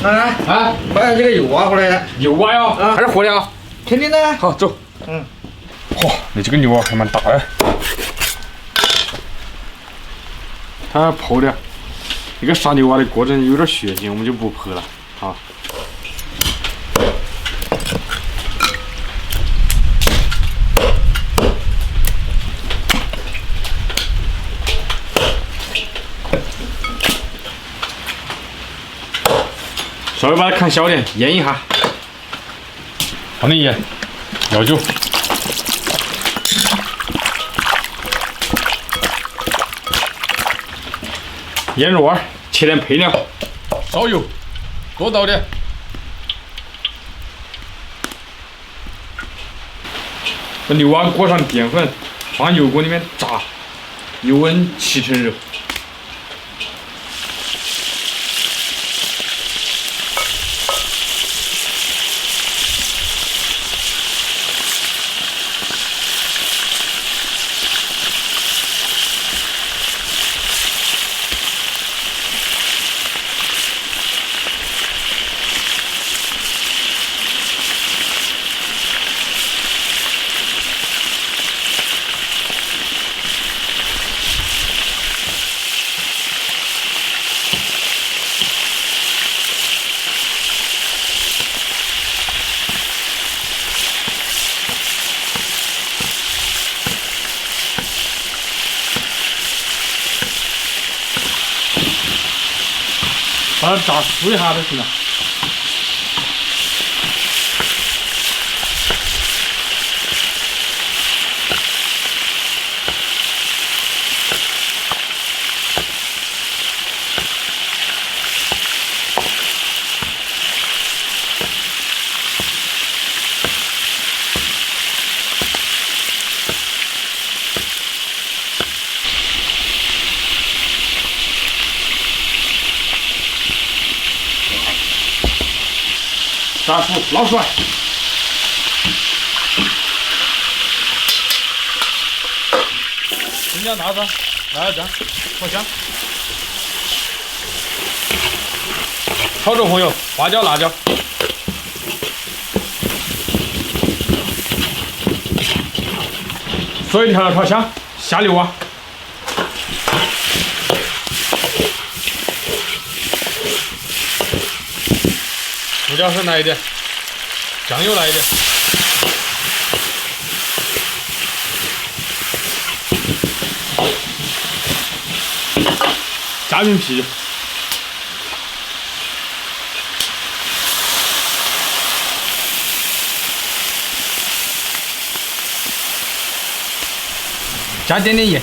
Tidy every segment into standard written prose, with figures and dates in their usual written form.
啊啊！把这个油挖回来了。油挖哟，还是活的啊？肯定的。好，走。嗯。嚯，你这个牛啊还蛮大的。它剖的，这个杀牛蛙的过程有点血腥，我们就不剖了啊。稍微把它砍小点，腌一下，放点盐、料酒。腌肉丸，切点配料，烧油，多倒点。把牛蛙裹上淀粉，放油锅里面炸，油温7成热。把它炸酥一下就行了。炸酥捞出来，生姜、大蒜、辣椒酱、爆香，炒着红油、花椒、辣椒，水调炒香，下牛蛙。胡椒粉来一点，酱油来一点，加瓶啤酒，加点盐。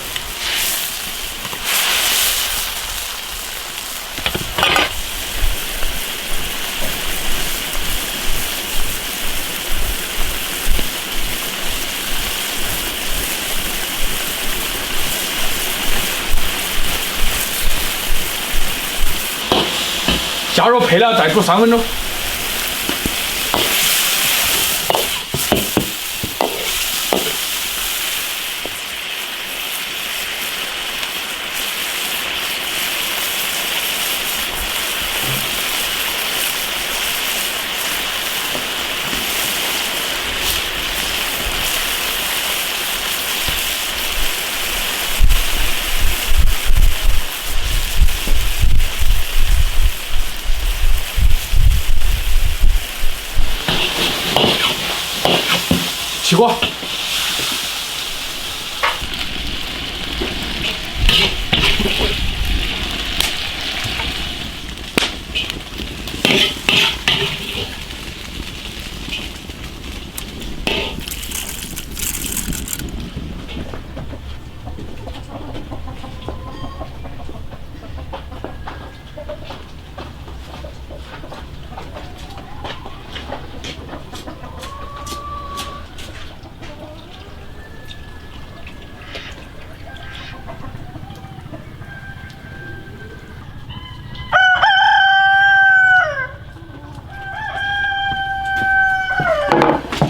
下肉配料再煮3分钟。起锅，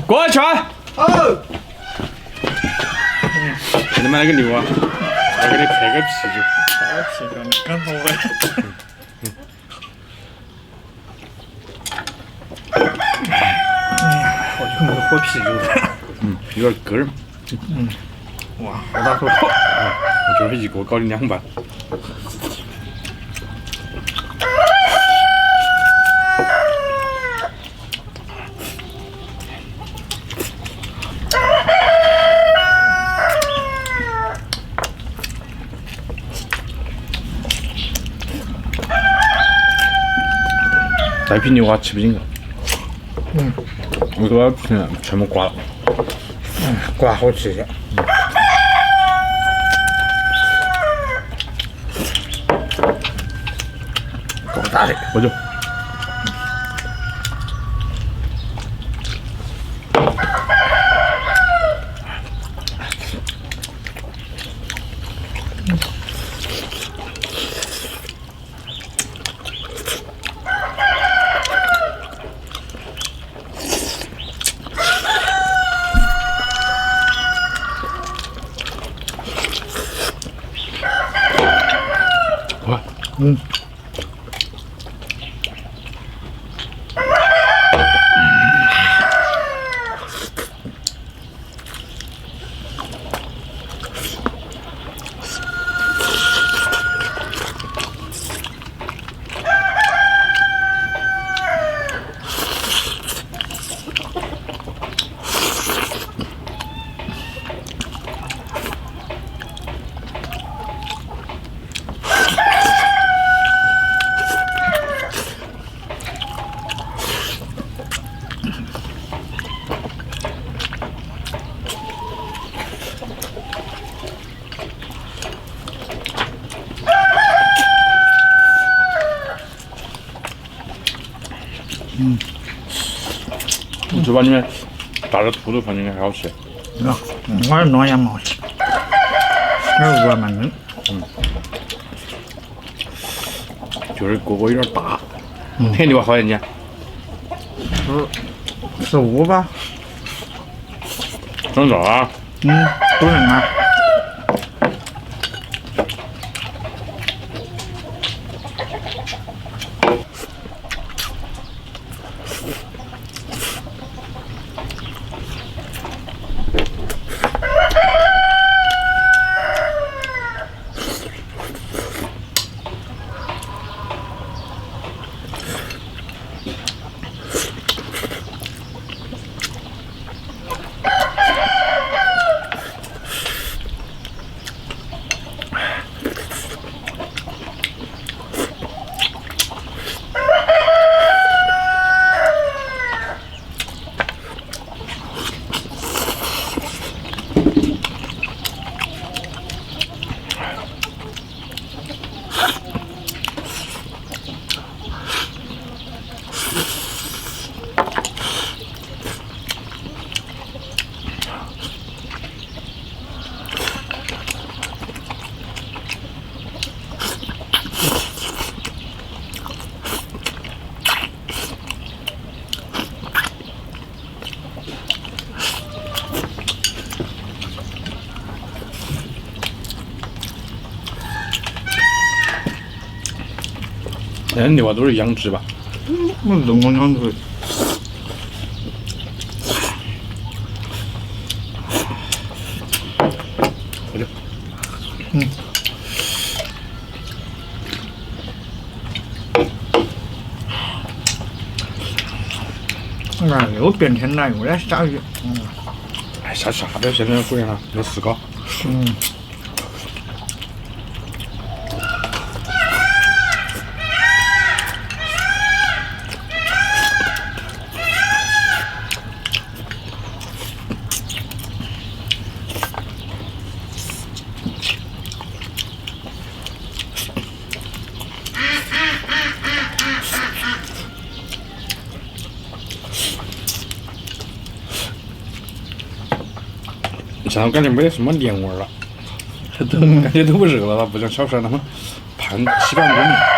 过去啊！哦。给你买了个牛啊，再给你配个啤酒。啤酒，刚好喂。脱皮就是。有点根儿。哇，好大口！我就是一个搞的2半。带皮牛蛙吃不进去。我说皮全部刮了。刮好吃些。够大的，我就。嘴巴里面打着兔头放进去还好吃。我是弄羊毛的，那是我们的。就是个个有点大。那个牛蛙好钱钱15吧。真的啊？都能啊。那牛蛙都是养殖吧？我人工养殖。我就。又变天了，又在下雨。哎，下啥的？现在回来了，有4个。现在我感觉没得什么年味儿了，感觉都不热了，不像小时候那么胖700公里。